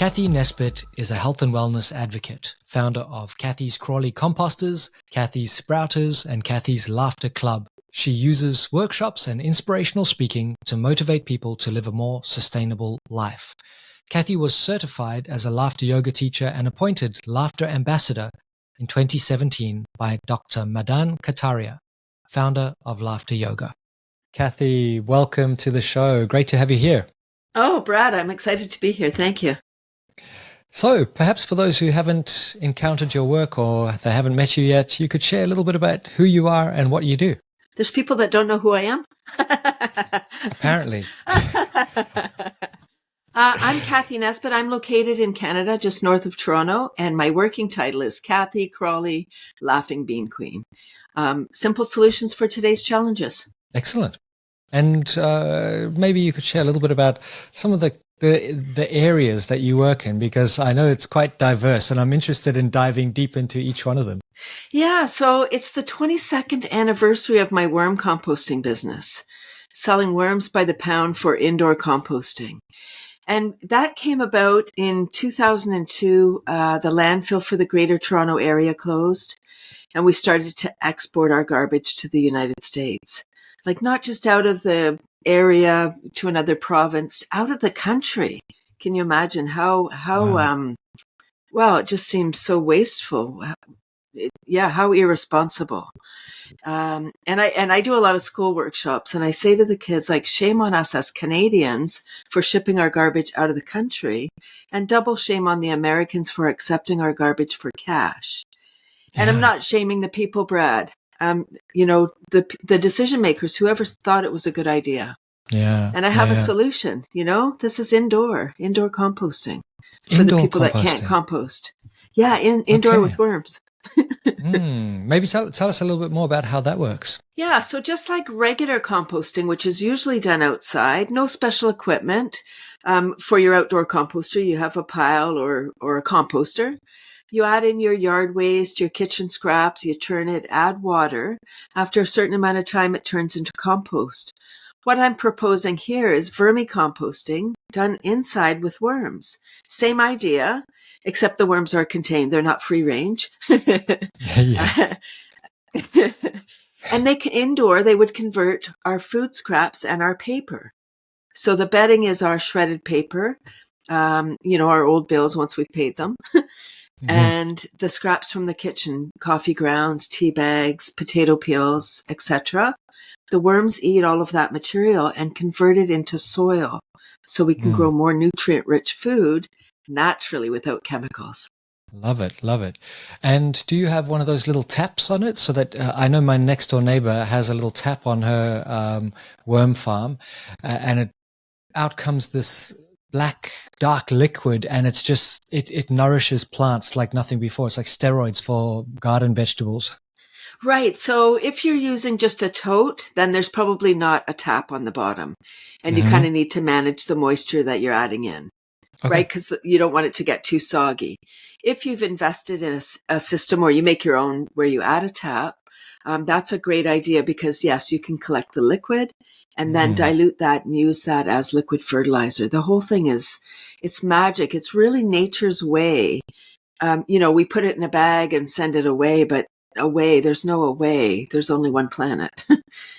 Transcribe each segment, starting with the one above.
Cathy Nesbitt is a health and wellness advocate, founder of Cathy's Crawly Composters, Cathy's Sprouters, and Cathy's Laughter Club. She uses workshops and inspirational speaking to motivate people to live a more sustainable life. Cathy was certified as a laughter yoga teacher and appointed laughter ambassador in 2017 by Dr. Madan Kataria, founder of Laughter Yoga. Cathy, welcome to the show. Great to have you here. Oh, Brad, I'm excited to be here. Thank you. So perhaps for those who haven't encountered your work or they haven't met you yet, you could share a little bit about who you are and what you do. There's people that don't know who I am? Apparently. I'm Cathy Nesbitt. I'm located in Canada, just north of Toronto, and my working title is Cathy Crawly, Laughing Bean Queen. Simple solutions for today's challenges. Excellent. And maybe you could share a little bit about some of the areas that you work in, because I know it's quite diverse and I'm interested in diving deep into each one of them. Yeah, so it's the 22nd anniversary of my worm composting business, selling worms by the pound for indoor composting. And that came about in 2002. The landfill for the Greater Toronto area closed, and we started to export our garbage to the United States. Like not just out of the area to another province, out of the country. Can you imagine how wow. It just seems so wasteful. How irresponsible. And I do a lot of school workshops, and I say to the kids, like, shame on us as Canadians for shipping our garbage out of the country, and double shame on the Americans for accepting our garbage for cash. And I'm not shaming the people, Brad. The decision makers, whoever thought it was a good idea. Yeah. And I have a solution, this is indoor composting for the people that can't compost. Yeah. Indoor with worms. Maybe tell us a little bit more about how that works. Yeah. So just like regular composting, which is usually done outside, no special equipment. For your outdoor composter, you have a pile or a composter. You add in your yard waste, your kitchen scraps, you turn it, add water. After a certain amount of time, it turns into compost. What I'm proposing here is vermicomposting done inside with worms. Same idea, except the worms are contained. They're not free range. Yeah. And they would convert our food scraps and our paper. So the bedding is our shredded paper, our old bills once we've paid them. And the scraps from the kitchen, coffee grounds, tea bags, potato peels, etc. The worms eat all of that material and convert it into soil so we can grow more nutrient-rich food naturally without chemicals. Love it. Love it. And do you have one of those little taps on it so that I know my next door neighbor has a little tap on her worm farm and out comes this black, dark liquid, and it's just, it nourishes plants like nothing before. It's like steroids for garden vegetables. Right. So if you're using just a tote, then there's probably not a tap on the bottom. And you kind of need to manage the moisture that you're adding in, right? Because you don't want it to get too soggy. If you've invested in a system or you make your own where you add a tap, that's a great idea because, yes, you can collect the liquid and then dilute that and use that as liquid fertilizer. The whole thing it's magic. It's really nature's way. We put it in a bag and send it away, but there's no away. There's only one planet.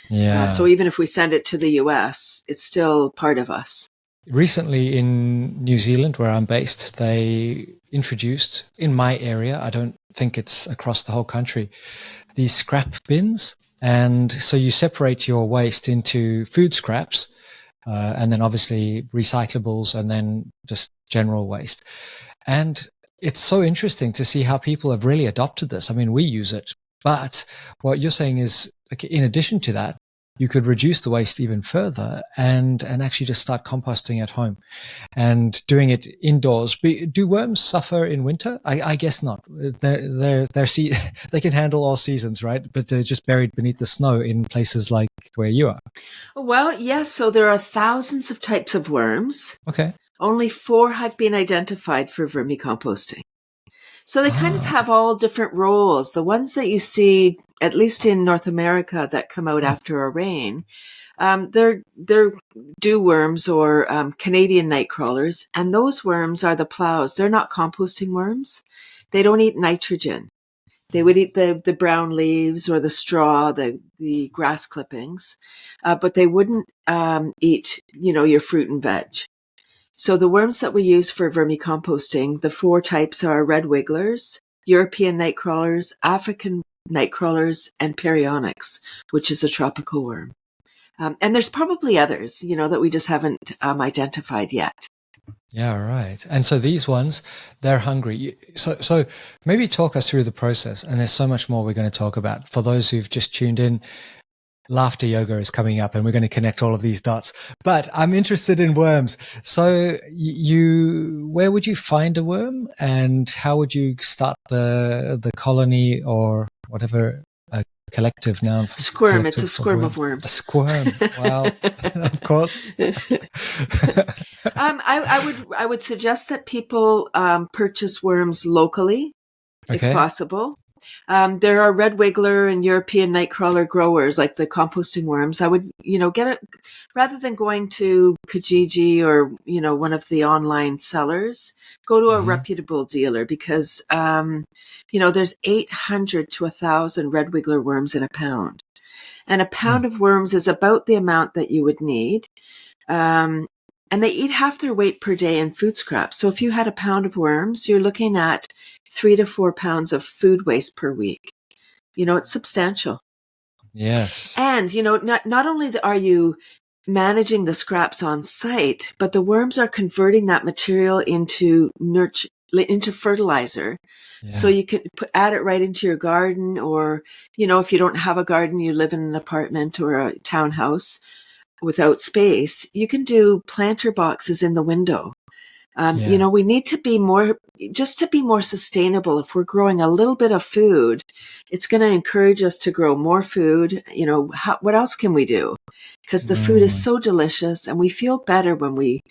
Yeah. So even if we send it to the US, it's still part of us. Recently in New Zealand, where I'm based, they introduced in my area, I don't think it's across the whole country, these scrap bins. And so you separate your waste into food scraps, and then obviously recyclables and then just general waste. And it's so interesting to see how people have really adopted this. I mean, we use it, but what you're saying is, like, in addition to that, you could reduce the waste even further and actually just start composting at home and doing it indoors. Do worms suffer in winter? I guess not. They can handle all seasons, right? But they're just buried beneath the snow in places like where you are. Well, yes. So there are thousands of types of worms. Okay. Only 4 have been identified for vermicomposting. So they kind of have all different roles. The ones that you see at least in North America, that come out after a rain. They're dew worms or Canadian night crawlers, and those worms are the plows. They're not composting worms. They don't eat nitrogen. They would eat the brown leaves or the straw, the grass clippings, but they wouldn't eat, your fruit and veg. So the worms that we use for vermicomposting, the 4 types are red wigglers, European night crawlers, African night crawlers, and perionyx, which is a tropical worm. And there's probably others, that we just haven't identified yet. Yeah, right. And so these ones, they're hungry. So maybe talk us through the process. And there's so much more we're going to talk about. For those who've just tuned in, laughter yoga is coming up and we're going to connect all of these dots. But I'm interested in worms. So where would you find a worm and how would you start the colony or whatever collective noun? Squirm. It's a squirm of worms. A squirm. Wow. Of course. I would suggest that people purchase worms locally, if possible. There are red wiggler and European nightcrawler growers, like the composting worms. I would, get it rather than going to Kijiji or, one of the online sellers, go to a reputable dealer because, there's 800 to 1,000 red wiggler worms in a pound. And a pound of worms is about the amount that you would need. And they eat half their weight per day in food scraps. So if you had a pound of worms, you're looking at 3 to 4 pounds of food waste per week. It's substantial. Yes. And, not only are you managing the scraps on site, but the worms are converting that material into fertilizer. Yeah. So you can add it right into your garden or, if you don't have a garden, you live in an apartment or a townhouse without space, you can do planter boxes in the window. We need to be more sustainable. If we're growing a little bit of food, it's going to encourage us to grow more food. What else can we do? Because the food is so delicious and we feel better when we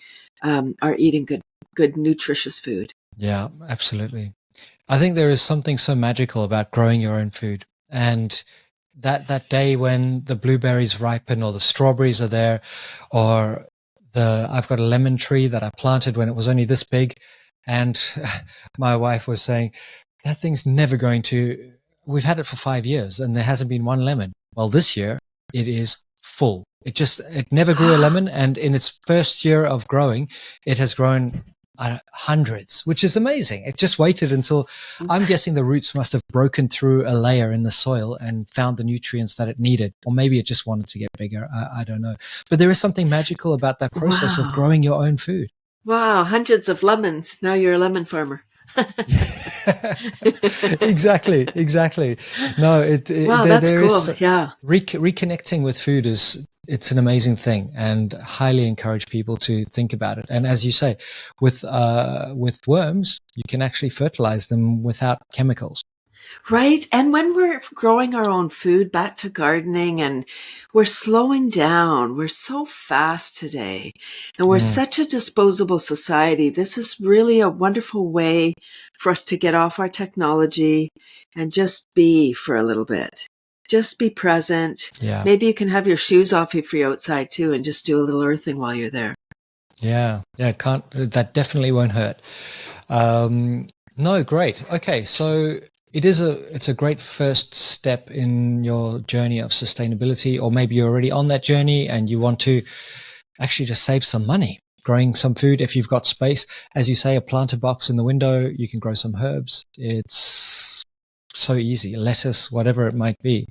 are eating good, nutritious food. Yeah, absolutely. I think there is something so magical about growing your own food. And that day when the blueberries ripen or the strawberries are there, or I've got a lemon tree that I planted when it was only this big. And my wife was saying, that thing's never going to, we've had it for 5 years and there hasn't been one lemon. Well, this year it is full. It never grew a lemon. And in its first year of growing, it has grown hundreds, which is amazing. It just waited until, I'm guessing the roots must have broken through a layer in the soil and found the nutrients that it needed. Or maybe it just wanted to get bigger. I don't know. But there is something magical about that process of growing your own food. Wow, hundreds of lemons. Now you're a lemon farmer. Exactly. No, wow, that's cool. Yeah. Reconnecting with food it's an amazing thing, and highly encourage people to think about it. And as you say, with worms, you can actually fertilize them without chemicals. Right. And when we're growing our own food, back to gardening, and we're slowing down, we're so fast today, and we're such a disposable society. This is really a wonderful way for us to get off our technology and just be for a little bit. Just be present. Yeah. Maybe you can have your shoes off if you're outside too and just do a little earthing while you're there. Yeah. That definitely won't hurt. No, great. Okay. So it's a great first step in your journey of sustainability, or maybe you're already on that journey and you want to actually just save some money growing some food. If you've got space, as you say, a planter box in the window, you can grow some herbs. It's so easy, lettuce, whatever it might be.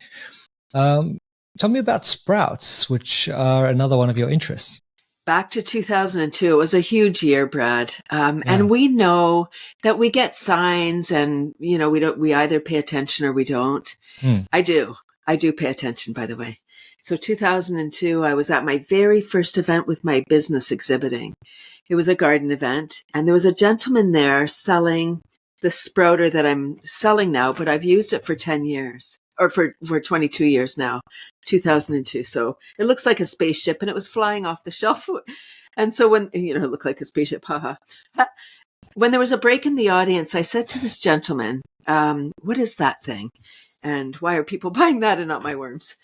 Tell me about sprouts, which are another one of your interests. Back to 2002, it was a huge year, Brad. And we know that we get signs and, we either pay attention or we don't. I do pay attention, by the way. So 2002, I was at my very first event with my business exhibiting. It was a garden event and there was a gentleman there selling the sprouter that I'm selling now, but I've used it for 10 years or for 22 years now, 2002. So it looks like a spaceship and it was flying off the shelf. And so when, it looked like a spaceship, haha. When there was a break in the audience, I said to this gentleman, what is that thing? And why are people buying that and not my worms?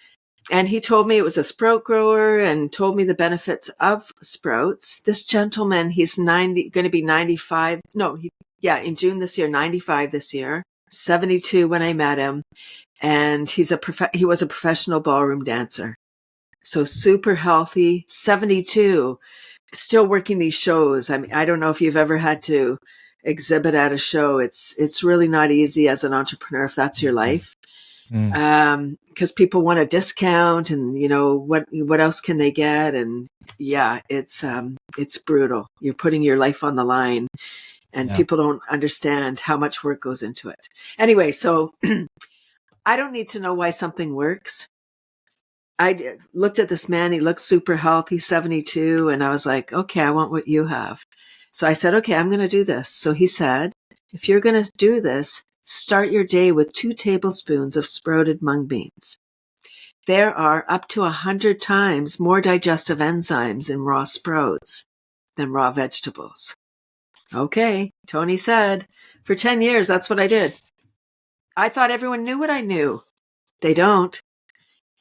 And he told me it was a sprout grower and told me the benefits of sprouts. This gentleman, he's going to be 95. No, in June this year, 95 this year, 72 when I met him. And he was a professional ballroom dancer. So super healthy, 72, still working these shows. I mean, I don't know if you've ever had to exhibit at a show. It's really not easy as an entrepreneur if that's your life. Because people want a discount and, you know, what else can they get? And yeah, it's brutal. You're putting your life on the line and people don't understand how much work goes into it. Anyway, so I don't need to know why something works. I looked at this man. He looked super healthy, 72. And I was like, okay, I want what you have. So I said, okay, I'm going to do this. So he said, if you're going to do this, start your day with 2 tablespoons of sprouted mung beans. There are up to 100 times more digestive enzymes in raw sprouts than raw vegetables. Okay, Tony said, for 10 years, that's what I did. I thought everyone knew what I knew. They don't.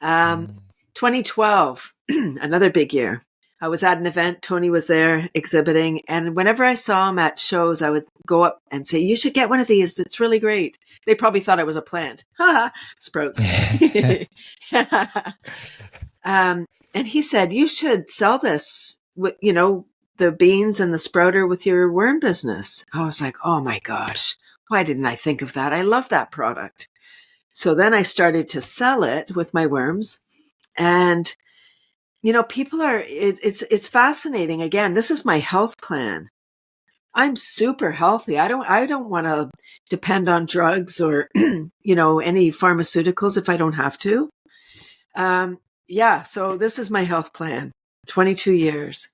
2012, another big year. I was at an event. Tony was there exhibiting. And whenever I saw him at shows, I would go up and say, you should get one of these. It's really great. They probably thought I was a plant. Sprouts. And he said, you should sell this with, you know, the beans and the sprouter with your worm business. I was like, oh my gosh, why didn't I think of that? I love that product. So then I started to sell it with my worms. And you know, people it's fascinating. Again, this is my health plan. I'm super healthy. I don't want to depend on drugs or, you know, any pharmaceuticals if I don't have to. So this is my health plan, 22 years.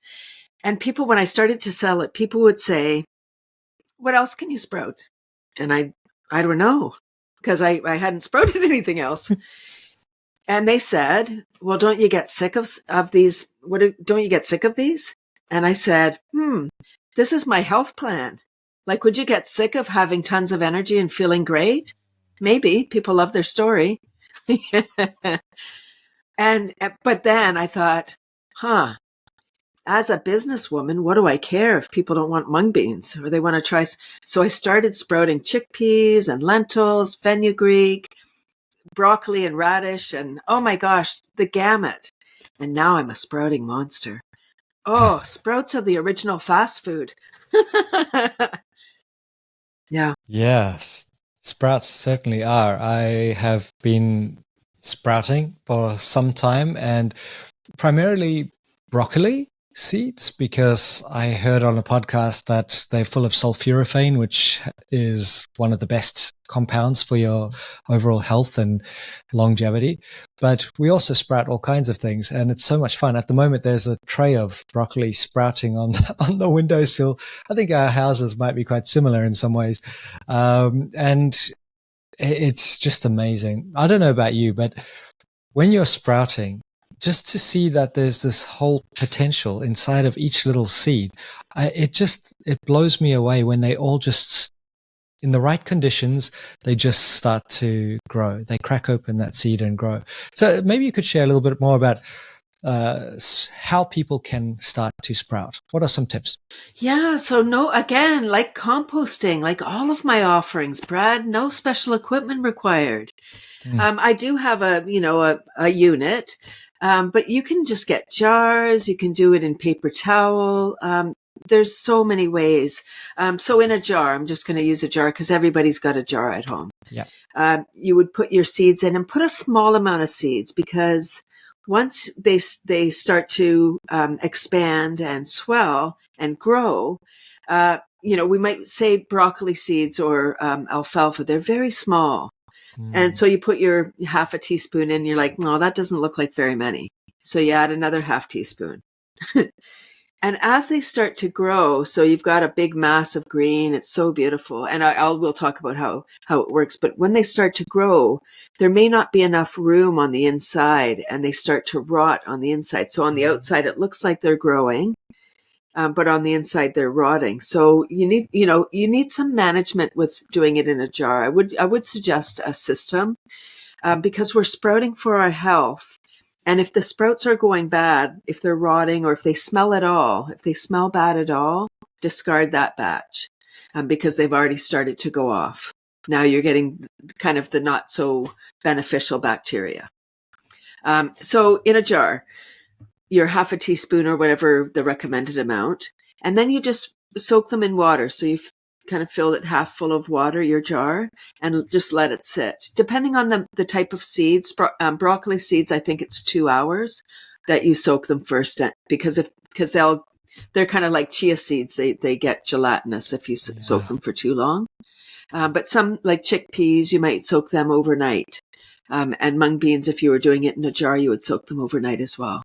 And people, when I started to sell it, people would say, what else can you sprout? And I don't know, because I hadn't sprouted anything else. And they said, well, don't you get sick of these? Don't you get sick of these? And I said, this is my health plan. Like, would you get sick of having tons of energy and feeling great? Maybe. People love their story. But then I thought, as a businesswoman, what do I care if people don't want mung beans or they want to try? So I started sprouting chickpeas and lentils, fenugreek, broccoli and radish, and oh my gosh, the gamut. And now I'm a sprouting monster. Oh, sprouts are the original fast food. Yeah. Yes, sprouts certainly are. I have been sprouting for some time, and primarily broccoli seeds, because I heard on a podcast that they're full of sulforaphane, which is one of the best compounds for your overall health and longevity. But we also sprout all kinds of things, and it's so much fun. At the moment, there's a tray of broccoli sprouting on the windowsill. I think our houses might be quite similar in some ways. And it's just amazing. I don't know about you, but when you're sprouting, just to see that there's this whole potential inside of each little seed, it blows me away when they all just, in the right conditions, they just start to grow. They crack open that seed and grow. So maybe you could share a little bit more about how people can start to sprout. What are some tips? Yeah. So again, like composting, like all of my offerings, Brad, no special equipment required. I do have a unit. But you can just get jars. You can do it in paper towel. There's so many ways. So in a jar, I'm just going to use a jar because everybody's got a jar at home. Yeah. You would put your seeds in and put a small amount of seeds, because once they start to expand and swell and grow, we might say broccoli seeds or alfalfa. They're very small. And so you put your half a teaspoon in, you're like, no, that doesn't look like very many. So you add another half teaspoon. And as they start to grow, so you've got a big mass of green. It's so beautiful. And we'll talk about how it works. But when they start to grow, there may not be enough room on the inside, and they start to rot on the inside. So on the outside, it looks like they're growing. but on the inside they're rotting. So you need some management with doing it in a jar. I would suggest a system, because we're sprouting for our health. And if the sprouts are going bad, if they're rotting, or if they smell bad at all, discard that batch, because they've already started to go off. Now you're getting kind of the not so beneficial bacteria. So in a jar, your half a teaspoon or whatever the recommended amount, and then you just soak them in water. So you've kind of filled it half full of water, your jar, and just let it sit. Depending on the type of seeds, broccoli seeds, I think it's 2 hours that you soak them first, because they're kind of like chia seeds. They get gelatinous if you soak them for too long. But some, like chickpeas, you might soak them overnight. And mung beans, if you were doing it in a jar, you would soak them overnight as well.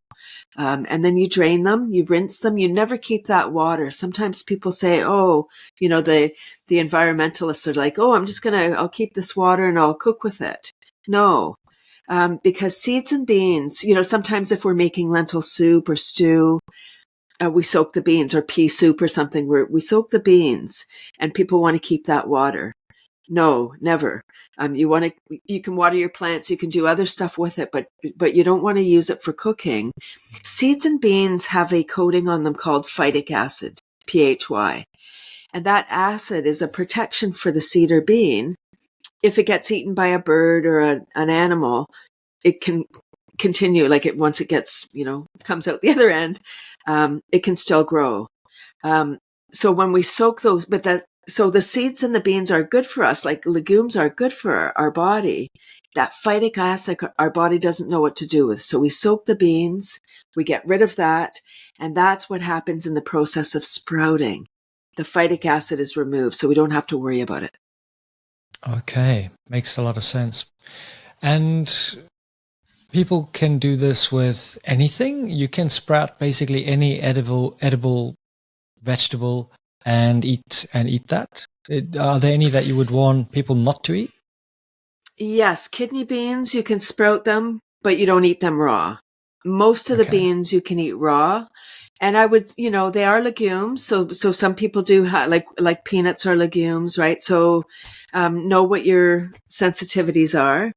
And then you drain them, you rinse them. You never keep that water. Sometimes people say, the environmentalists are like, I'll keep this water and I'll cook with it. No, because seeds and beans, sometimes if we're making lentil soup or stew, we soak the beans, or pea soup or something where we soak the beans, and people want to keep that water. No, never. You can water your plants, you can do other stuff with it, but you don't want to use it for cooking. Seeds and beans have a coating on them called phytic acid, PHY. And that acid is a protection for the seed or bean. If it gets eaten by a bird or an animal, it can continue, once it gets, comes out the other end, it can still grow. So when we soak those, so the seeds and the beans are good for us, like legumes are good for our body. That phytic acid, our body doesn't know what to do with. So we soak the beans, we get rid of that, and that's what happens in the process of sprouting. The phytic acid is removed, so we don't have to worry about it. Okay, makes a lot of sense. And people can do this with anything. You can sprout basically any edible vegetable and eat that. Are there any that you would warn people not to eat? Yes, kidney beans, you can sprout them, but you don't eat them raw. Most of the beans you can eat raw. And I would, they are legumes. So some people do like peanuts are legumes, right? So, know what your sensitivities are.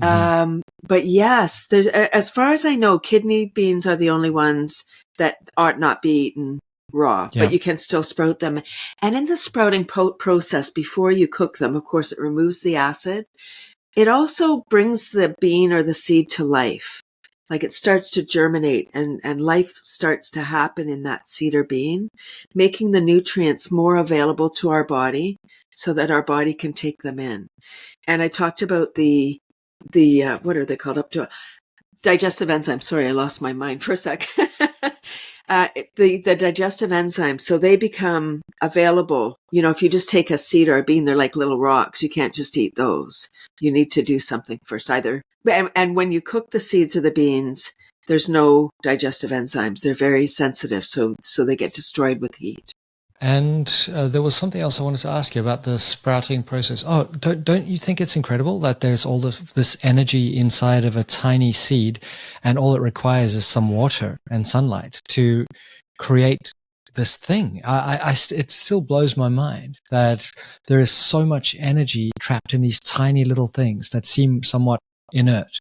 Mm-hmm. But yes, there's, as far as I know, kidney beans are the only ones that ought not be eaten raw, but you can still sprout them. And in the sprouting process, before you cook them, of course, it removes the acid. It also brings the bean or the seed to life. Like it starts to germinate and life starts to happen in that seed or bean, making the nutrients more available to our body so that our body can take them in. And I talked about the what are they called? Digestive enzymes. Sorry, I lost my mind for a sec. The digestive enzymes, so they become available. If you just take a seed or a bean, they're like little rocks. You can't just eat those. You need to do something first, either. And when you cook the seeds or the beans, there's no digestive enzymes. They're very sensitive, so they get destroyed with heat. And there was something else I wanted to ask you about the sprouting process. Oh, don't you think it's incredible that there's all this energy inside of a tiny seed, and all it requires is some water and sunlight to create this thing? It still blows my mind that there is so much energy trapped in these tiny little things that seem somewhat inert,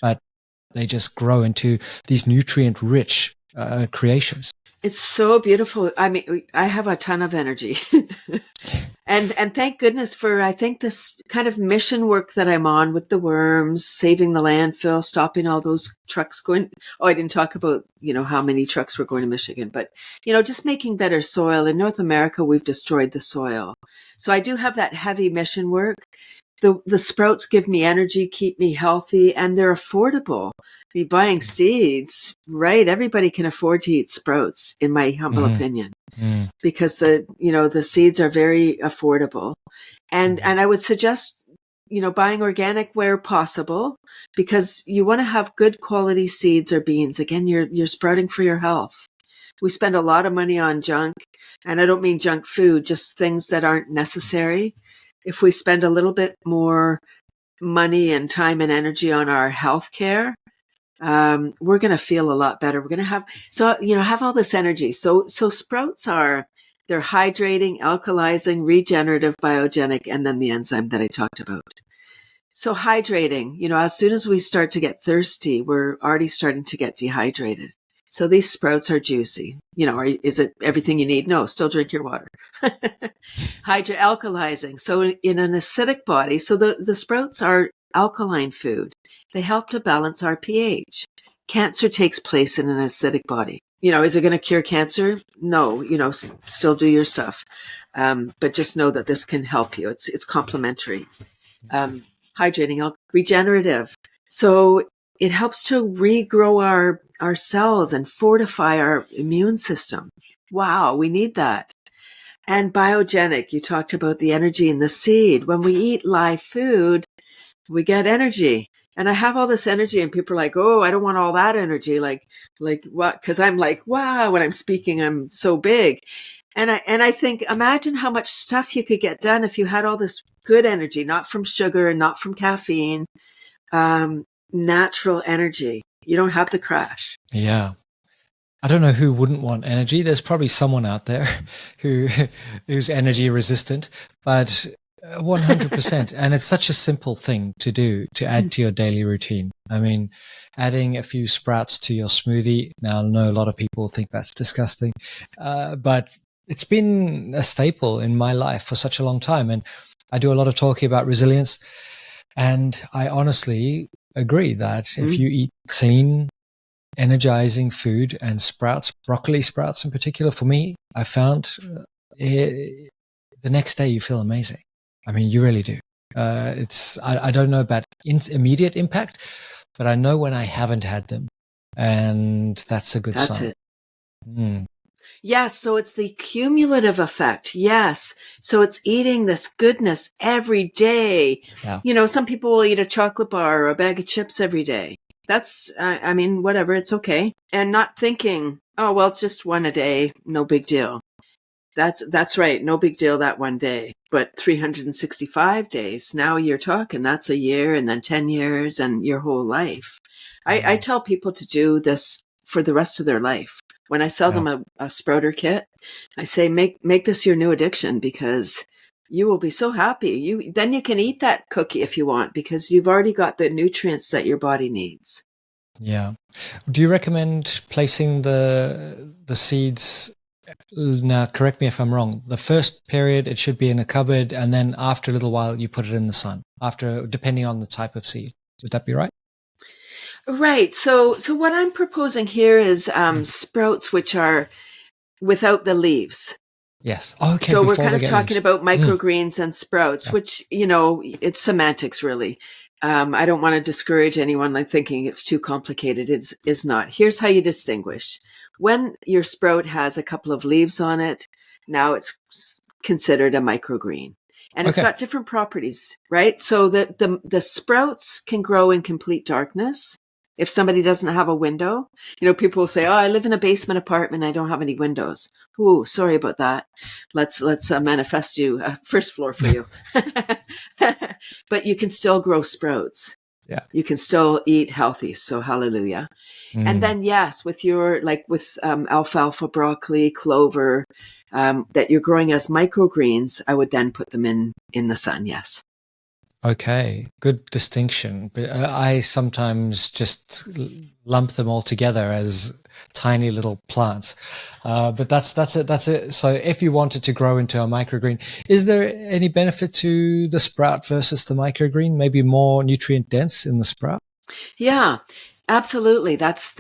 but they just grow into these nutrient-rich creations. It's so beautiful. I mean, I have a ton of energy. and thank goodness for, I think, this kind of mission work that I'm on with the worms, saving the landfill, stopping all those trucks going. Oh, I didn't talk about, how many trucks were going to Michigan, but, just making better soil. In North America, we've destroyed the soil. So I do have that heavy mission work. The sprouts give me energy, keep me healthy, and they're affordable. Be buying seeds, right? Everybody can afford to eat sprouts, in my humble opinion, because the seeds are very affordable. And I would suggest, buying organic where possible, because you want to have good quality seeds or beans. Again, you're sprouting for your health. We spend a lot of money on junk, and I don't mean junk food, just things that aren't necessary. If we spend a little bit more money and time and energy on our health care, we're going to feel a lot better. We're going to have all this energy. So sprouts they're hydrating, alkalizing, regenerative, biogenic, and then the enzyme that I talked about. So hydrating, as soon as we start to get thirsty, we're already starting to get dehydrated. So these sprouts are juicy. Is it everything you need? No, still drink your water. Alkalizing. So in an acidic body, so the sprouts are alkaline food. They help to balance our pH. Cancer takes place in an acidic body. Is it going to cure cancer? No, still do your stuff. But just know that this can help you. It's complementary. Hydrating, regenerative. So it helps to regrow our cells and fortify our immune system. Wow, we need that. And biogenic, you talked about the energy in the seed. When we eat live food, we get energy. And I have all this energy and people are like, oh, I don't want all that energy. Like what? Because I'm like, wow, when I'm speaking, I'm so big. And I think, imagine how much stuff you could get done if you had all this good energy, not from sugar and not from caffeine, natural energy. You don't have the crash. Yeah. I don't know who wouldn't want energy. There's probably someone out there who's energy resistant, but 100%. And it's such a simple thing to do, to add to your daily routine. I mean, adding a few sprouts to your smoothie. Now, I know a lot of people think that's disgusting, but it's been a staple in my life for such a long time. And I do a lot of talking about resilience. And I honestly agree that if you eat clean, energizing food and sprouts, broccoli sprouts in particular, for me, I found the next day you feel amazing. I mean, you really do. I don't know about immediate impact, but I know when I haven't had them, and that's a good sign. That's it. Yes, so it's the cumulative effect. Yes. So it's eating this goodness every day. Yeah. Some people will eat a chocolate bar or a bag of chips every day. That's, whatever, it's okay. And not thinking, oh, well, it's just one a day, no big deal. That's right, no big deal that one day. But 365 days, now you're talking, that's a year and then 10 years and your whole life. I tell people to do this for the rest of their life. When I sell them a sprouter kit, I say, make this your new addiction, because you will be so happy. Then you can eat that cookie if you want, because you've already got the nutrients that your body needs. Yeah. Do you recommend placing the seeds? Now, correct me if I'm wrong. The first period, it should be in a cupboard, and then after a little while, you put it in the sun. Depending on the type of seed. Would that be right? Right. So what I'm proposing here is sprouts which are without the leaves. Yes. Okay. So we're kind of talking about microgreens and sprouts, which, it's semantics really. I don't want to discourage anyone like thinking it's too complicated. It's not. Here's how you distinguish. When your sprout has a couple of leaves on it, now it's considered a microgreen. And it's got different properties, right? So the sprouts can grow in complete darkness. If somebody doesn't have a window, people will say, oh, I live in a basement apartment. I don't have any windows. Oh, sorry about that. Let's manifest you a first floor for you. But you can still grow sprouts. Yeah. You can still eat healthy. So hallelujah. And then, yes, with alfalfa, broccoli, clover, that you're growing as microgreens, I would then put them in the sun. Yes. Okay, good distinction. But I sometimes just lump them all together as tiny little plants. But that's it. So if you wanted to grow into a microgreen, is there any benefit to the sprout versus the microgreen? Maybe more nutrient dense in the sprout? Yeah. Absolutely. That's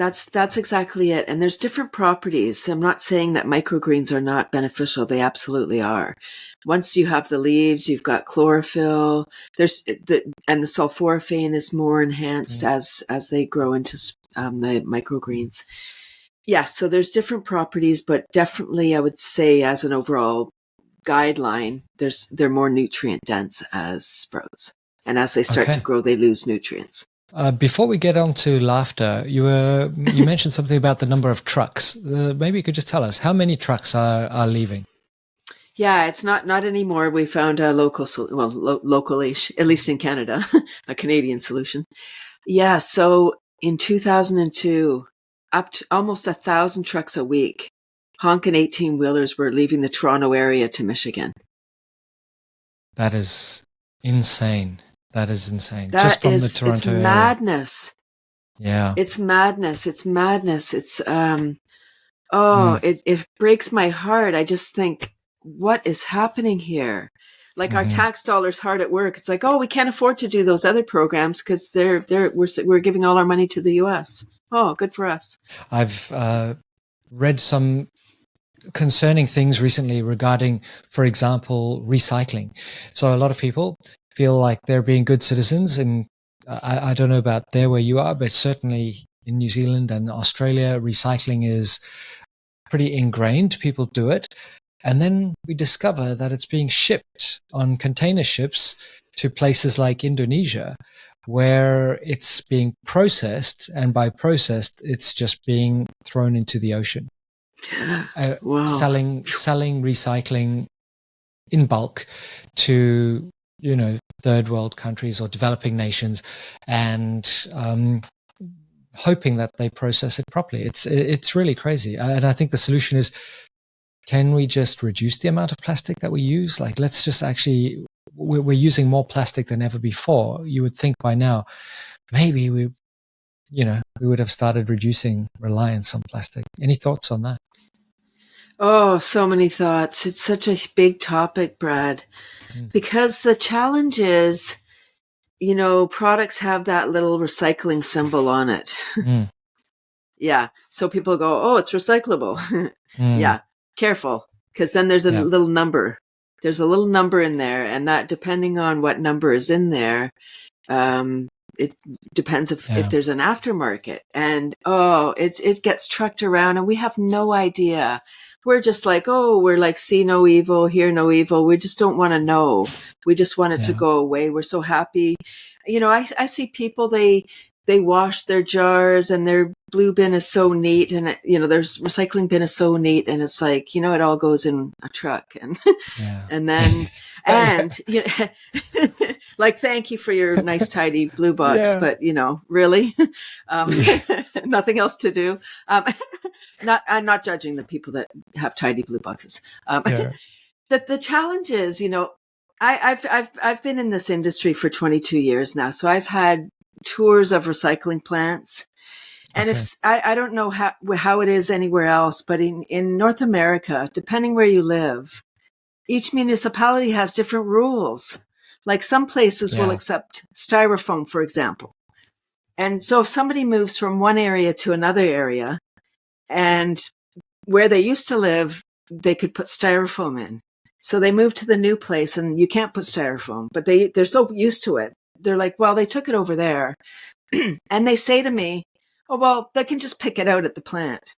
exactly it. And there's different properties. I'm not saying that microgreens are not beneficial. They absolutely are. Once you have the leaves, you've got chlorophyll. And the sulforaphane is more enhanced as they grow into the microgreens. Yes. So there's different properties, but definitely I would say as an overall guideline, they're more nutrient dense as sprouts. And as they start to grow, they lose nutrients. Before we get on to laughter, you mentioned something about the number of trucks. Maybe you could just tell us how many trucks are leaving. Yeah, it's not anymore. We found a localish, at least in Canada, a Canadian solution. Yeah, so in 2002, up to almost 1,000 trucks a week, honking 18-wheelers were leaving the Toronto area to Michigan. That is insane. That is insane. That Just from the is, Toronto it's area. madness. Yeah. It's madness. It's madness. It's, it breaks my heart. I just think, what is happening here? Like our tax dollars hard at work. It's like, oh, we can't afford to do those other programs because we're giving all our money to the US. Oh, good for us. I've read some concerning things recently regarding, for example, recycling. So a lot of people feel like they're being good citizens, and I don't know about there where you are, but certainly in New Zealand and Australia, recycling is pretty ingrained. People do it. And then we discover that it's being shipped on container ships to places like Indonesia, where it's being processed, and by processed, it's just being thrown into the ocean. Wow. Selling recycling in bulk to, third world countries or developing nations, and hoping that they process it properly. It's really crazy. And I think the solution is, can we just reduce the amount of plastic that we use? Like, let's just actually, we're using more plastic than ever before. You would think by now, maybe we would have started reducing reliance on plastic. Any thoughts on that? Oh, so many thoughts. It's such a big topic, Brad, because the challenge is, products have that little recycling symbol on it. Yeah. So people go, oh, it's recyclable. Yeah. Careful. Because then there's a little number. There's a little number in there. And that, depending on what number is in there, it depends if there's an aftermarket. And, it gets trucked around and we have no idea. We're just like, we're like, see no evil, hear no evil. We just don't want to know. We just want it to go away. We're so happy. I see people, they wash their jars and their blue bin is so neat. And, their recycling bin is so neat. And it's like, it all goes in a truck. And, and then, like, thank you for your nice, tidy blue box, but really, nothing else to do. I'm not judging the people that have tidy blue boxes. The challenge is, I've been in this industry for 22 years now. So I've had tours of recycling plants. And if I don't know how it is anywhere else, but in North America, depending where you live, each municipality has different rules. Like some places will accept styrofoam, for example. And so if somebody moves from one area to another area, and where they used to live, they could put styrofoam in. So they moved to the new place and you can't put styrofoam, but they're so used to it. They're like, well, they took it over there. And they say to me, oh, well, they can just pick it out at the plant.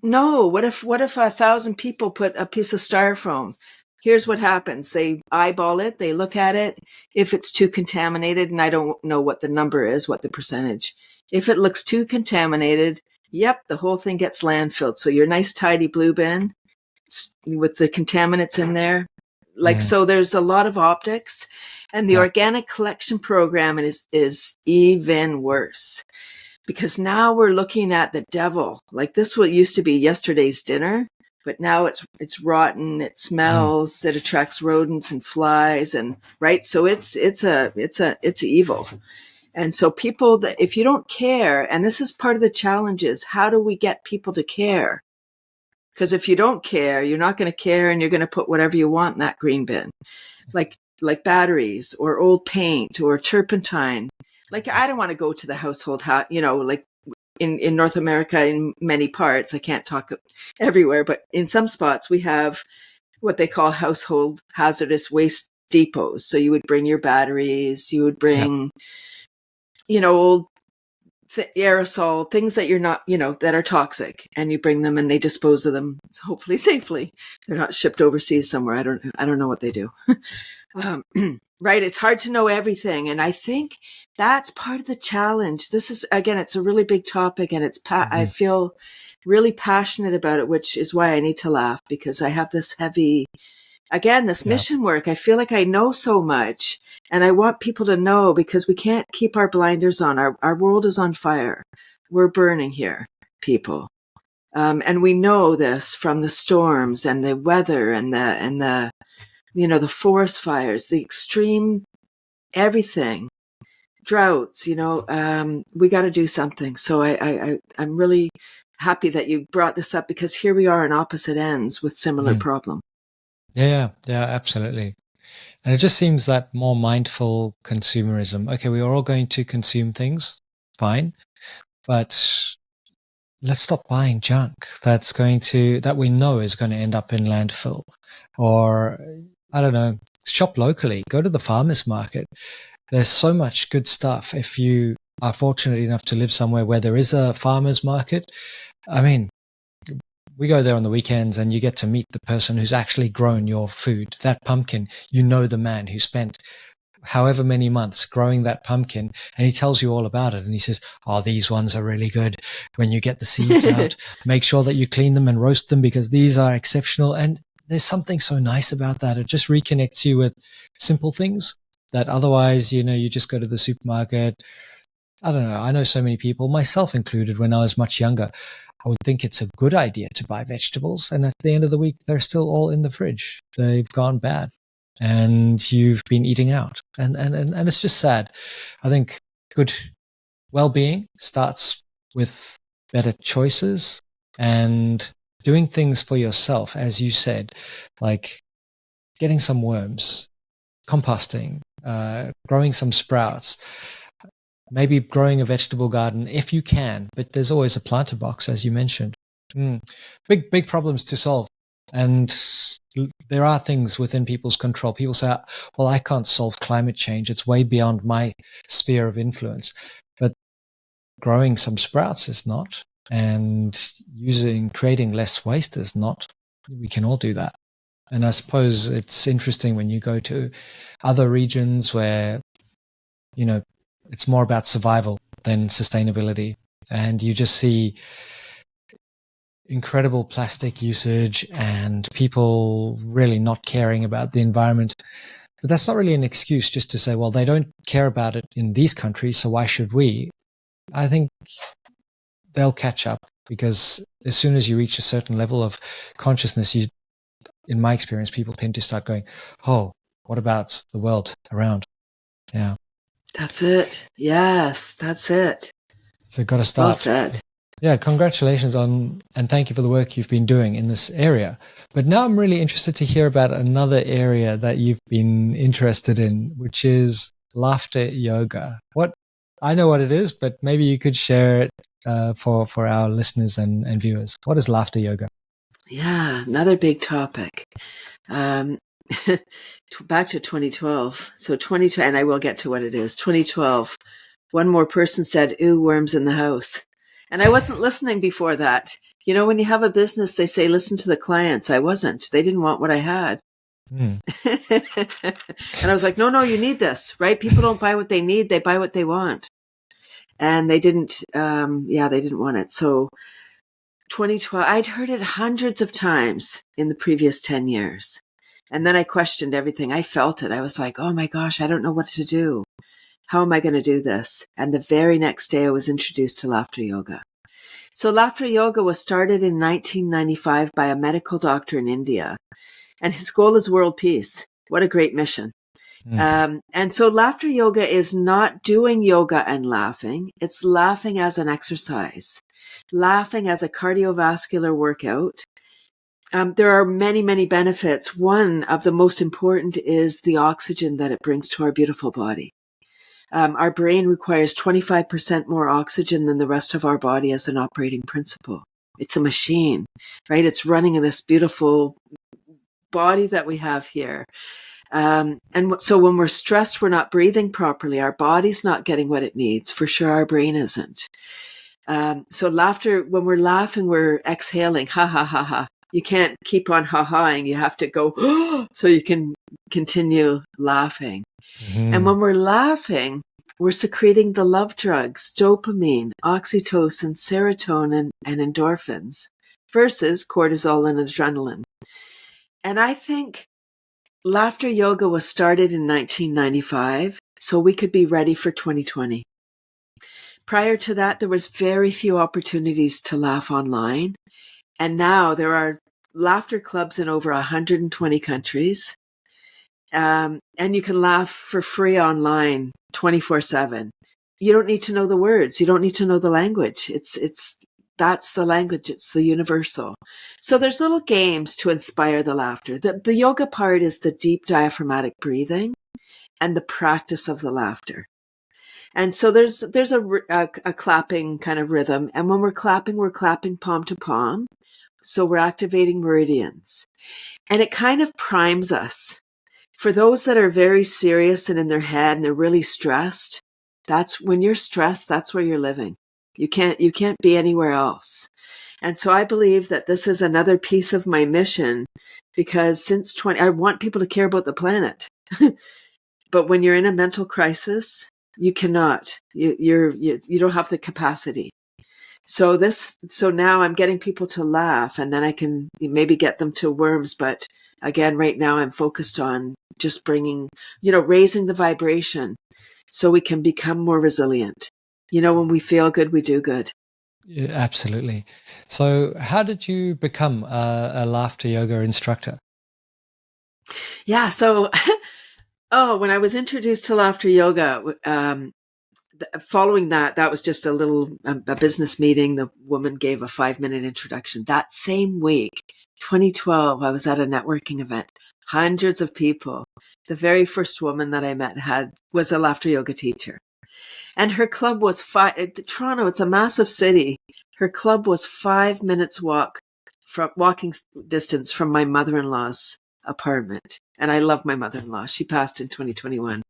No, what if 1,000 people put a piece of styrofoam? Here's what happens. They eyeball it. They look at it. If it's too contaminated, and I don't know what the number is, what the percentage. If it looks too contaminated, the whole thing gets landfilled. So your nice, tidy blue bin with the contaminants in there. So there's a lot of optics, and the organic collection program is even worse. Because now we're looking at the devil. Like this what used to be yesterday's dinner, but now it's rotten, it smells, it attracts rodents and flies, and right. So it's evil. And so people that, if you don't care, and this is part of the challenge, is how do we get people to care? Because if you don't care, you're not going to care, and you're going to put whatever you want in that green bin, like batteries or old paint or turpentine. Like, I don't want to go to the household, like in North America, in many parts, I can't talk everywhere, but in some spots we have what they call household hazardous waste depots. So you would bring your batteries, you would bring, old aerosol, things that you're not, that are toxic, and you bring them and they dispose of them, hopefully safely. They're not shipped overseas somewhere. I don't know what they do. Right. It's hard to know everything. And I think that's part of the challenge. This is, again, it's a really big topic, and I feel really passionate about it, which is why I need to laugh, because I have this heavy Again, this Yeah. mission work, I feel like I know so much, and I want people to know, because we can't keep our blinders on. Our world is on fire. We're burning here, people. And we know this from the storms and the weather and the the forest fires, the extreme everything, droughts. We got to do something. So I'm really happy that you brought this up, because here we are on opposite ends with similar problem. Yeah, absolutely. And it just seems that more mindful consumerism. Okay, we are all going to consume things, fine, but let's stop buying junk that we know is going to end up in landfill. Or, I don't know, shop locally, go to the farmer's market. There's so much good stuff. If you are fortunate enough to live somewhere where there is a farmer's market, I mean, we go there on the weekends and you get to meet the person who's actually grown your food. That pumpkin, the man who spent however many months growing that pumpkin, and he tells you all about it. And he says, oh, these ones are really good. When you get the seeds out, make sure that you clean them and roast them, because these are exceptional. And there's something so nice about that. It just reconnects you with simple things that otherwise, you just go to the supermarket. I don't know. I know so many people, myself included, when I was much younger, I would think it's a good idea to buy vegetables. And at the end of the week, they're still all in the fridge. They've gone bad and you've been eating out. And it's just sad. I think good well-being starts with better choices and doing things for yourself, as you said, like getting some worms, composting, growing some sprouts, maybe growing a vegetable garden if you can, but there's always a planter box, as you mentioned. Big problems to solve. And there are things within people's control. People say, well, I can't solve climate change. It's way beyond my sphere of influence. But growing some sprouts is not. And creating less waste is not. We can all do that. And I suppose it's interesting when you go to other regions where, it's more about survival than sustainability. And you just see incredible plastic usage and people really not caring about the environment. But that's not really an excuse just to say, well, they don't care about it in these countries, so why should we? I think they'll catch up, because as soon as you reach a certain level of consciousness, in my experience, people tend to start going, oh, what about the world around? Yeah. That's it. Yes, that's it. So got to start. Well said. Yeah, congratulations and thank you for the work you've been doing in this area. But now I'm really interested to hear about another area that you've been interested in, which is laughter yoga. I know what it is, but maybe you could share it for our listeners and viewers. What is laughter yoga? Yeah, another big topic. Back to 2012. So 2012, and I will get to what it is. 2012, one more person said, ooh, worms in the house. And I wasn't listening before that. When you have a business, they say, listen to the clients. I wasn't. They didn't want what I had. And I was like, no, you need this, right? People don't buy what they need. They buy what they want. And they didn't, they didn't want it. So 2012, I'd heard it hundreds of times in the previous 10 years. And then I questioned everything. I felt it. I was like, oh my gosh, I don't know what to do. How am I going to do this? And the very next day I was introduced to laughter yoga. So laughter yoga was started in 1995 by a medical doctor in India. And his goal is world peace. What a great mission. And so laughter yoga is not doing yoga and laughing. It's laughing as an exercise, laughing as a cardiovascular workout. There are many, many benefits. One of the most important is the oxygen that it brings to our beautiful body. Our brain requires 25% more oxygen than the rest of our body as an operating principle. It's a machine, right? It's running in this beautiful body that we have here. So when we're stressed, we're not breathing properly. Our body's not getting what it needs. For sure, our brain isn't. So laughter, when we're laughing, we're exhaling. Ha, ha, ha, ha. You can't keep on ha-haing. You have to go so you can continue laughing. And when we're laughing, we're secreting the love drugs, dopamine, oxytocin, serotonin, and endorphins versus cortisol and adrenaline. And I think laughter yoga was started in 1995, so we could be ready for 2020. Prior to that, there was very few opportunities to laugh online. And now there are laughter clubs in over 120 countries. And you can laugh for free online 24/7. You don't need to know the words. You don't need to know the language. That's the language. It's the universal. So there's little games to inspire the laughter. The yoga part is the deep diaphragmatic breathing and the practice of the laughter. And so there's a clapping kind of rhythm. And when we're clapping palm to palm. So we're activating meridians. And it kind of primes us. For those that are very serious and in their head and they're really stressed, that's when you're stressed, that's where you're living. You can't be anywhere else. And so I believe that this is another piece of my mission, because I want people to care about the planet. But when you're in a mental crisis, you cannot. You don't have the capacity. So now I'm getting people to laugh, and then I can maybe get them to worms. But again, right now I'm focused on just raising the vibration so we can become more resilient. When we feel good, we do good. Yeah, absolutely. So how did you become a laughter yoga instructor? Yeah. So, when I was introduced to laughter yoga, following that was just a business meeting. The woman gave a 5-minute introduction. That same week, 2012, I was at a networking event. Hundreds of people. The very first woman that I met was a laughter yoga teacher. And her club was Toronto, it's a massive city. Her club was 5 minutes walking distance from my mother-in-law's apartment. And I love my mother-in-law. She passed in 2021.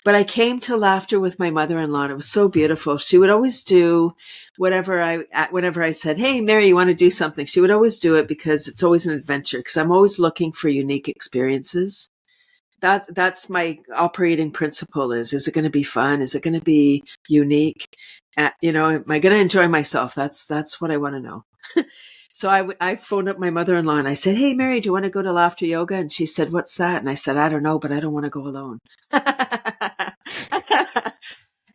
But I came to laughter with my mother-in-law, and it was so beautiful. She would always do whenever I said, "Hey, Mary, you want to do something?" She would always do it, because it's always an adventure, because I'm always looking for unique experiences. That's my operating principle is it going to be fun? Is it going to be unique? Am I going to enjoy myself? That's what I want to know. So I phoned up my mother-in-law and I said, "Hey, Mary, do you want to go to laughter yoga?" And she said, "What's that?" And I said, "I don't know, but I don't want to go alone."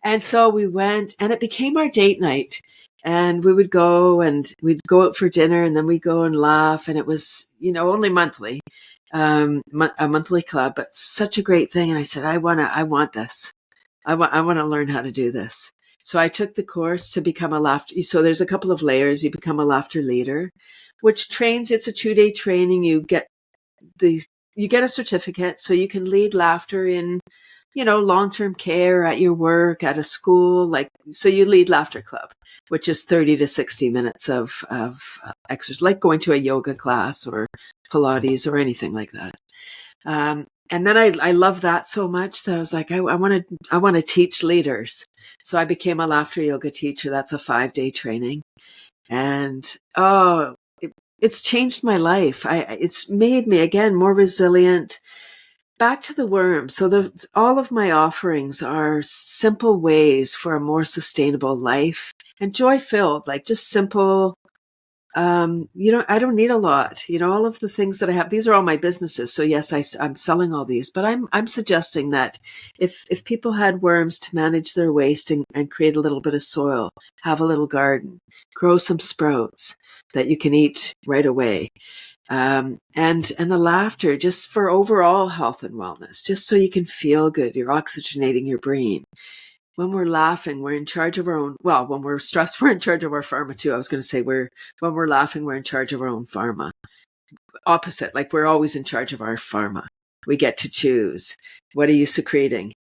And so we went, and it became our date night. And we would go, and we'd go out for dinner, and then we'd go and laugh. And it was, only monthly, a monthly club, but such a great thing. And I said, I want this. I want to learn how to do this. So I took the course to become a laughter. So there's a couple of layers. You become a laughter leader, which it's a 2-day training. You get a certificate, so you can lead laughter in, long-term care, at your work, at a school. So you lead laughter club, which is 30 to 60 minutes of exercise, like going to a yoga class or Pilates or anything like that. And then I love that so much that I was like, I want to teach leaders. So I became a laughter yoga teacher. That's a 5-day training. And, it's changed my life. It's made me, again, more resilient. Back to the worm. So all of my offerings are simple ways for a more sustainable life and joy-filled, like just simple. I don't need a lot. All of the things that I have, these are all my businesses. So yes, I'm selling all these, but I'm suggesting that if people had worms, to manage their waste and create a little bit of soil, have a little garden, grow some sprouts that you can eat right away. And the laughter, just for overall health and wellness, just so you can feel good. You're oxygenating your brain. When we're laughing, we're in charge of our own. Well, when we're stressed, we're in charge of our pharma too. I was going to say when we're laughing, we're in charge of our own pharma. Opposite, like we're always in charge of our pharma. We get to choose. What are you secreting?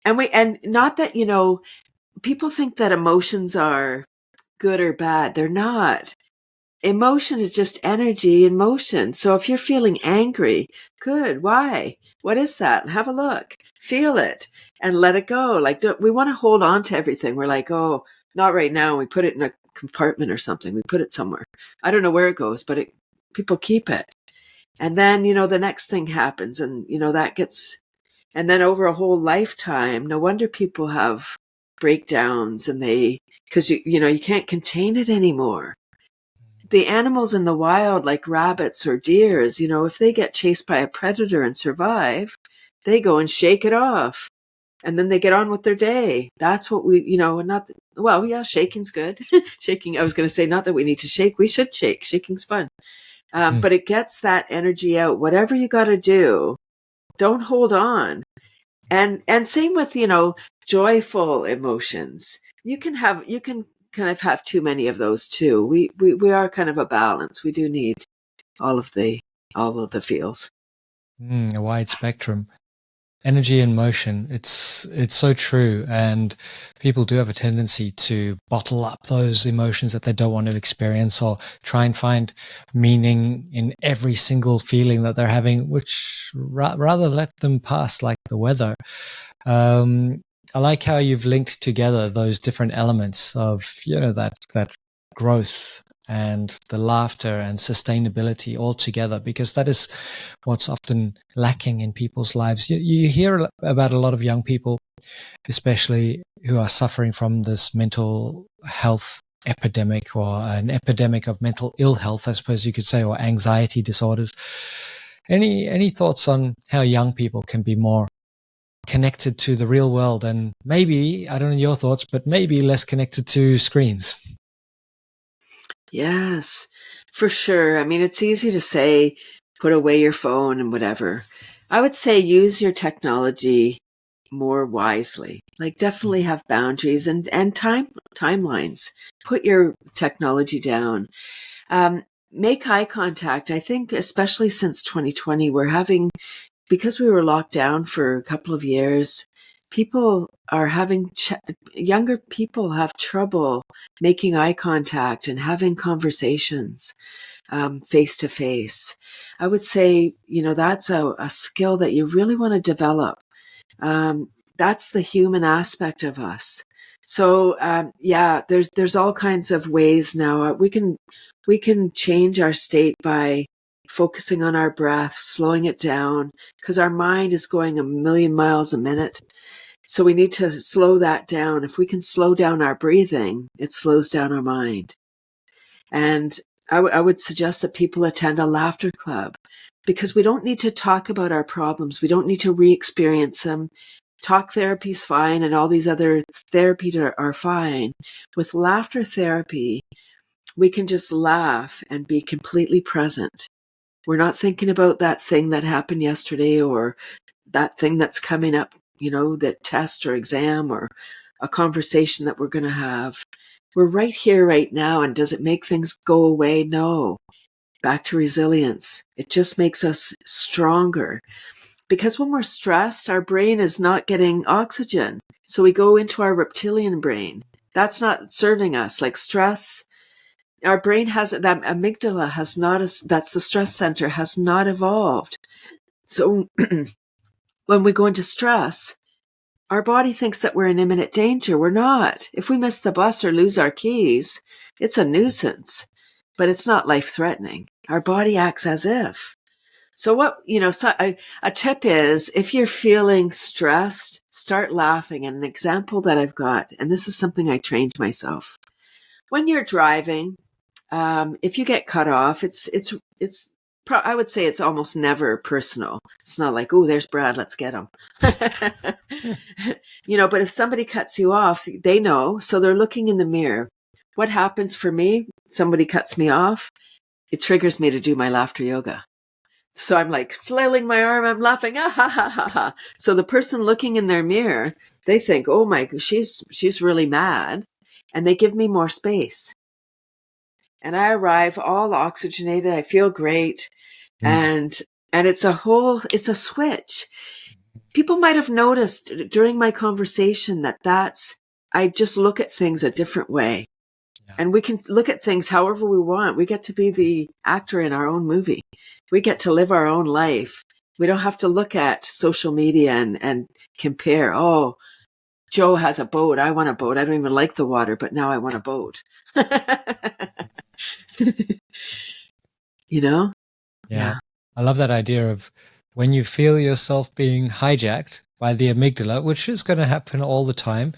And not that, people think that emotions are good or bad. They're not. Emotion is just energy in motion. So if you're feeling angry, good. Why? What is that? Have a look. Feel it and let it go. We want to hold on to everything. We're like, oh, not right now. We put it in a compartment or something. We put it somewhere. I don't know where it goes, but people keep it. And then, the next thing happens, and, and then over a whole lifetime, no wonder people have breakdowns, because you can't contain it anymore. the animals in the wild, like rabbits or deers, if they get chased by a predator and survive, they go and shake it off. And then they get on with their day. That's what we, shaking's good. Shaking, I was going to say, not that we need to shake. We should shake. Shaking's fun. But it gets that energy out. Whatever you got to do, don't hold on. And same with, joyful emotions. You can kind of have too many of those too. We are kind of a balance. We do need all of the feels. A wide spectrum. Energy and motion. It's so true. And people do have a tendency to bottle up those emotions that they don't want to experience, or try and find meaning in every single feeling that they're having, which rather let them pass like the weather. I like how you've linked together those different elements of, that growth and the laughter and sustainability all together, because that is what's often lacking in people's lives. You hear about a lot of young people, especially, who are suffering from this mental health epidemic, or an epidemic of mental ill health, I suppose you could say, or anxiety disorders. Any thoughts on how young people can be more connected to the real world, and maybe, I don't know your thoughts, but maybe less connected to screens? Yes, for sure. I mean, it's easy to say, put away your phone and whatever. I would say use your technology more wisely. Like, definitely have boundaries and timelines. Put your technology down. Make eye contact. I think, especially since 2020, because we were locked down for a couple of years, younger people have trouble making eye contact and having conversations face to face. I would say, that's a skill that you really want to develop. That's the human aspect of us. So, there's all kinds of ways now. We can change our state by focusing on our breath, slowing it down, because our mind is going a million miles a minute. So we need to slow that down. If we can slow down our breathing, it slows down our mind. And I would suggest that people attend a laughter club, because we don't need to talk about our problems. We don't need to re-experience them. Talk therapy's fine, and all these other therapies are fine. With laughter therapy, we can just laugh and be completely present. We're not thinking about that thing that happened yesterday, or that thing that's coming up, that test or exam or a conversation that we're going to have. We're right here, right now. And does it make things go away? No. Back to resilience. It just makes us stronger. Because when we're stressed, our brain is not getting oxygen. So we go into our reptilian brain. That's not serving us. Like stress, our brain that amygdala that's the stress center, has not evolved. So when we go into stress, our body thinks that we're in imminent danger. We're not. If we miss the bus or lose our keys, it's a nuisance, but it's not life-threatening. Our body acts as if. So a tip is, if you're feeling stressed, start laughing. And an example that I've got, and this is something I trained myself. When you're driving, if you get cut off, I would say it's almost never personal. It's not like, oh, there's Brad, let's get him. But if somebody cuts you off, they know. So they're looking in the mirror. What happens for me? Somebody cuts me off. It triggers me to do my laughter yoga. So I'm like flailing my arm. I'm laughing. Ah, ha, ha, ha, ha. So the person looking in their mirror, they think, oh my, she's really mad. And they give me more space. And I arrive all oxygenated. I feel great. And it's a switch. People might have noticed during my conversation I just look at things a different way. Yeah. And we can look at things however we want. We get to be the actor in our own movie. We get to live our own life. We don't have to look at social media and compare. Oh, Joe has a boat. I want a boat. I don't even like the water, but now I want a boat. Yeah. I love that idea of when you feel yourself being hijacked by the amygdala, which is going to happen all the time,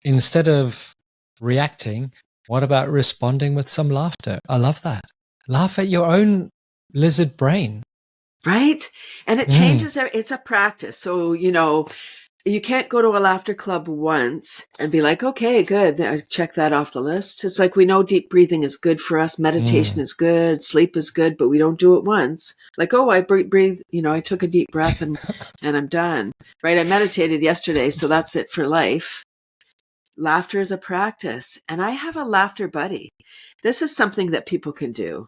instead of reacting, What about responding with some laughter? I love that. Laugh at your own lizard brain. Right? And it changes. It's a practice. So, you can't go to a laughter club once and be like, okay, good. I check that off the list. It's like, we know deep breathing is good for us. Meditation is good. Sleep is good, but we don't do it once. Like, oh, I breathe, I took a deep breath and I'm done. Right. I meditated yesterday. So that's it for life. Laughter is a practice. And I have a laughter buddy. This is something that people can do.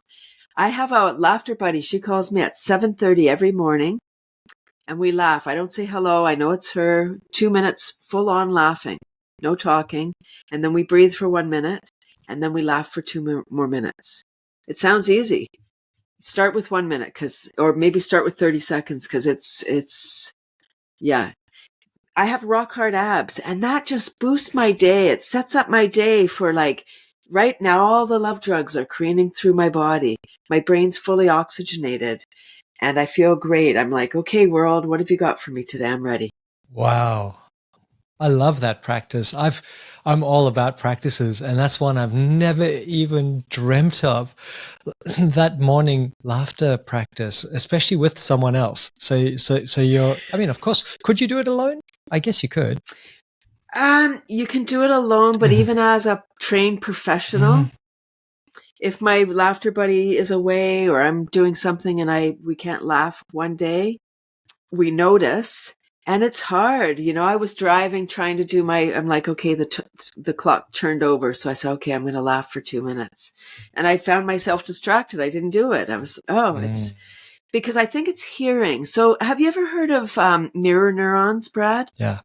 I have a laughter buddy. She calls me at 7:30 every morning. And we laugh. I don't say hello. I know it's her. 2 minutes full on laughing, no talking. And then we breathe for 1 minute. And then we laugh for 2 more minutes. It sounds easy. Start with 1 minute or maybe start with 30 seconds because yeah. I have rock hard abs and that just boosts my day. It sets up my day for right now, all the love drugs are careening through my body. My brain's fully oxygenated. And I feel great. I'm like, okay, world, what have you got for me today? I'm ready. Wow. I love that practice. I'm all about practices, and that's one I've never even dreamt of. That morning laughter practice, especially with someone else. So of course, could you do it alone? I guess you could. You can do it alone, but even as a trained professional, if my laughter buddy is away or I'm doing something and we can't laugh one day, we notice. And it's hard. I was driving trying to do I'm like, okay, the clock turned over. So I said, okay, I'm going to laugh for 2 minutes. And I found myself distracted. I didn't do it. I was, it's because I think it's hearing. So have you ever heard of mirror neurons, Brad? Yeah.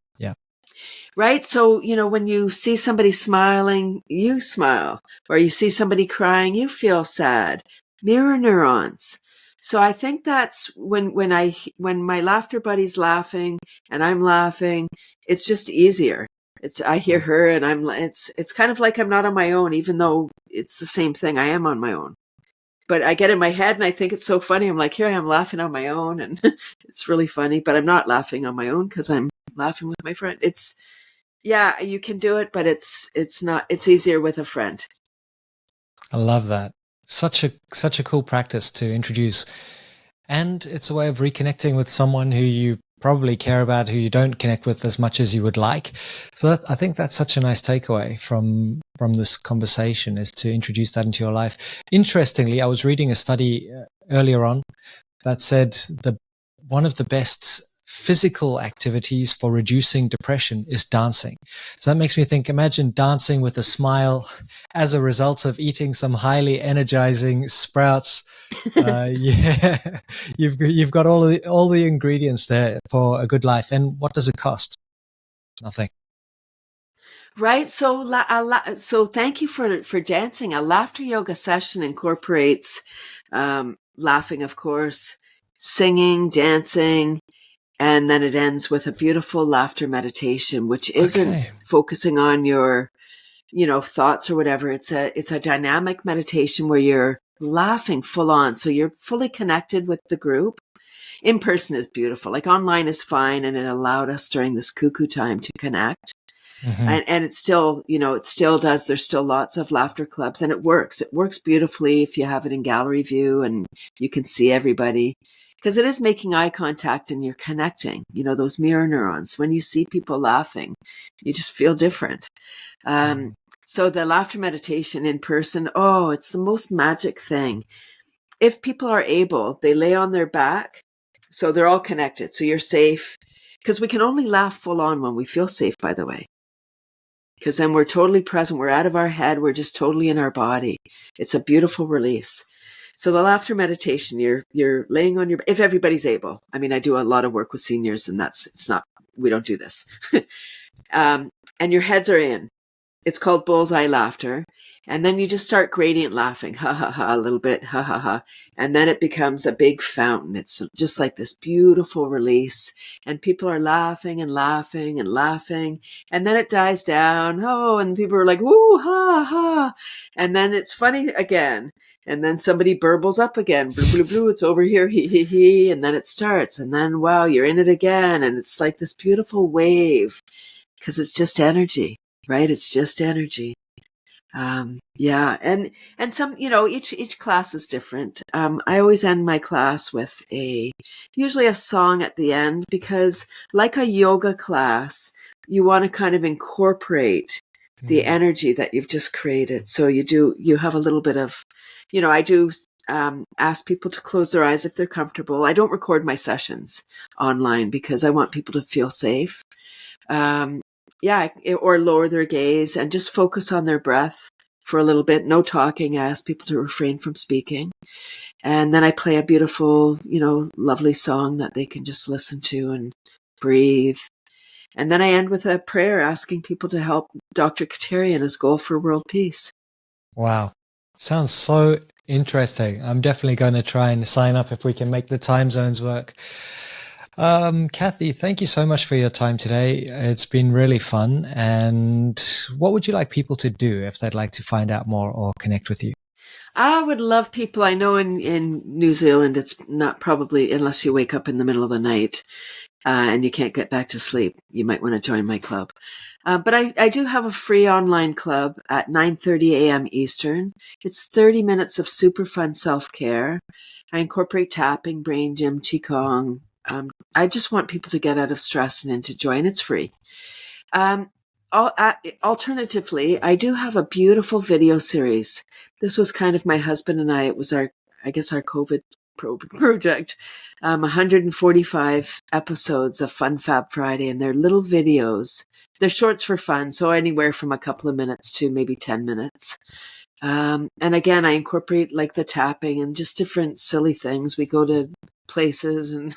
Right? So, when you see somebody smiling, you smile, or you see somebody crying, you feel sad. Mirror neurons. So I think that's when my laughter buddy's laughing and I'm laughing, it's just easier. I hear her and it's kind of like I'm not on my own, even though it's the same thing. I am on my own. But I get in my head and I think it's so funny. I'm like, here I am laughing on my own and it's really funny, but I'm not laughing on my own because I'm laughing with my friend. Yeah, you can do it, but it's easier with a friend. I love that. Such a cool practice to introduce. And it's a way of reconnecting with someone who you probably care about, who you don't connect with as much as you would like. So I think that's such a nice takeaway from this conversation, is to introduce that into your life. Interestingly, I was reading a study earlier on that said one of the best physical activities for reducing depression is dancing. So that makes me think, imagine dancing with a smile as a result of eating some highly energizing sprouts. You've got all the ingredients there for a good life. And what does it cost? Nothing. Right. So thank you for dancing. A laughter yoga session incorporates laughing, of course, singing, dancing, and then it ends with a beautiful laughter meditation, which isn't focusing on your, thoughts or whatever. It's a dynamic meditation where you're laughing full on. So you're fully connected with the group. In person is beautiful. Like online is fine. And it allowed us during this cuckoo time to connect. And it still, there's still lots of laughter clubs and it works. It works beautifully if you have it in gallery view and you can see everybody. Because it is making eye contact and you're connecting, those mirror neurons. When you see people laughing, you just feel different. So the laughter meditation in person, it's the most magic thing. If people are able, they lay on their back. So they're all connected. So you're safe. Because we can only laugh full on when we feel safe, by the way. Because then we're totally present. We're out of our head. We're just totally in our body. It's a beautiful release. So the laughter meditation, you're laying on if everybody's able. I mean, I do a lot of work with seniors and we don't do this. And your heads are in. It's called bullseye laughter. And then you just start gradient laughing, ha, ha, ha, a little bit, ha, ha, ha. And then it becomes a big fountain. It's just like this beautiful release. And people are laughing and laughing and laughing. And then it dies down. And people are like, woo, ha, ha. And then it's funny again. And then somebody burbles up again. Blue, blue, blue. It's over here. He, he, he. And then it starts. And then, wow, you're in it again. And it's like this beautiful wave because it's just energy. Right? It's just energy. Yeah. And some, each class is different. I always end my class with usually a song at the end, because like a yoga class, you want to kind of incorporate the energy that you've just created. So you have a little bit of, I do ask people to close their eyes if they're comfortable. I don't record my sessions online because I want people to feel safe. Or lower their gaze and just focus on their breath for a little bit. No talking. I ask people to refrain from speaking. And then I play a beautiful, lovely song that they can just listen to and breathe. And then I end with a prayer asking people to help Dr. Kataria in his goal for world peace. Wow. Sounds so interesting. I'm definitely going to try and sign up if we can make the time zones work. Cathy, thank you so much for your time today. It's been really fun. And what would you like people to do if they'd like to find out more or connect with you? I would love people. I know in New Zealand, it's not probably, unless you wake up in the middle of the night and you can't get back to sleep, you might want to join my club. But I do have a free online club at 9:30 a.m. Eastern. It's 30 minutes of super fun self-care. I incorporate tapping, brain gym, qigong. I just want people to get out of stress and into joy, and it's free. Alternatively, I do have a beautiful video series. This was kind of my husband and it was our COVID project. 145 episodes of Fun Fab Friday, and they're little videos. They're shorts for fun, so anywhere from a couple of minutes to maybe 10 minutes. And again, I incorporate like the tapping and just different silly things. We go to places and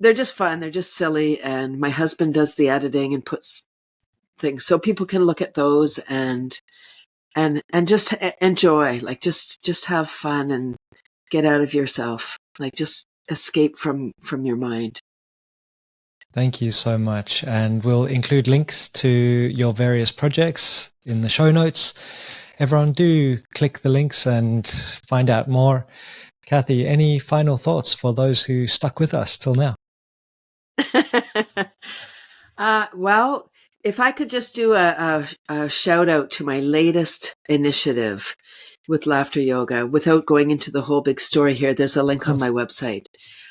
they're just fun. They're just silly. And my husband does the editing and puts things so people can look at those and just enjoy, like just have fun and get out of yourself, like just escape from your mind. Thank you so much. And we'll include links to your various projects in the show notes. Everyone do click the links and find out more. Cathy, any final thoughts for those who stuck with us till now? Well, if I could just do a shout out to my latest initiative with Laughter Yoga, without going into the whole big story here, there's a link on my website.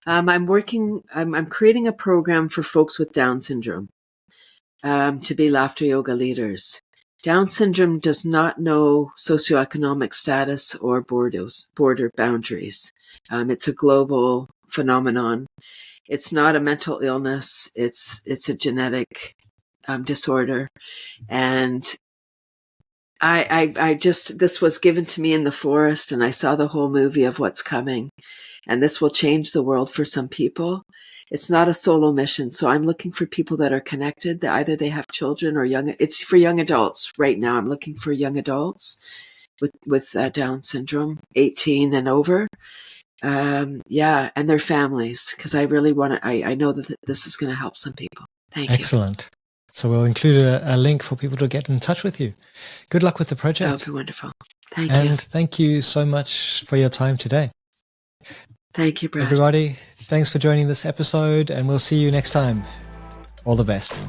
I'm creating a program for folks with Down syndrome to be Laughter Yoga leaders. Down syndrome does not know socioeconomic status or border boundaries. It's a global phenomenon. It's not a mental illness. It's a genetic disorder. And this was given to me in the forest, and I saw the whole movie of what's coming. And this will change the world for some people. It's not a solo mission. So I'm looking for people that are connected, that either they have children or it's for young adults. Right now, I'm looking for young adults with Down syndrome, 18 and over. And their families, because I really I know that this is going to help some people. Thank you. Excellent. So we'll include a link for people to get in touch with you. Good luck with the project. That would be wonderful. Thank you. And thank you so much for your time today. Thank you, Brad. Everybody, thanks for joining this episode, and we'll see you next time. All the best.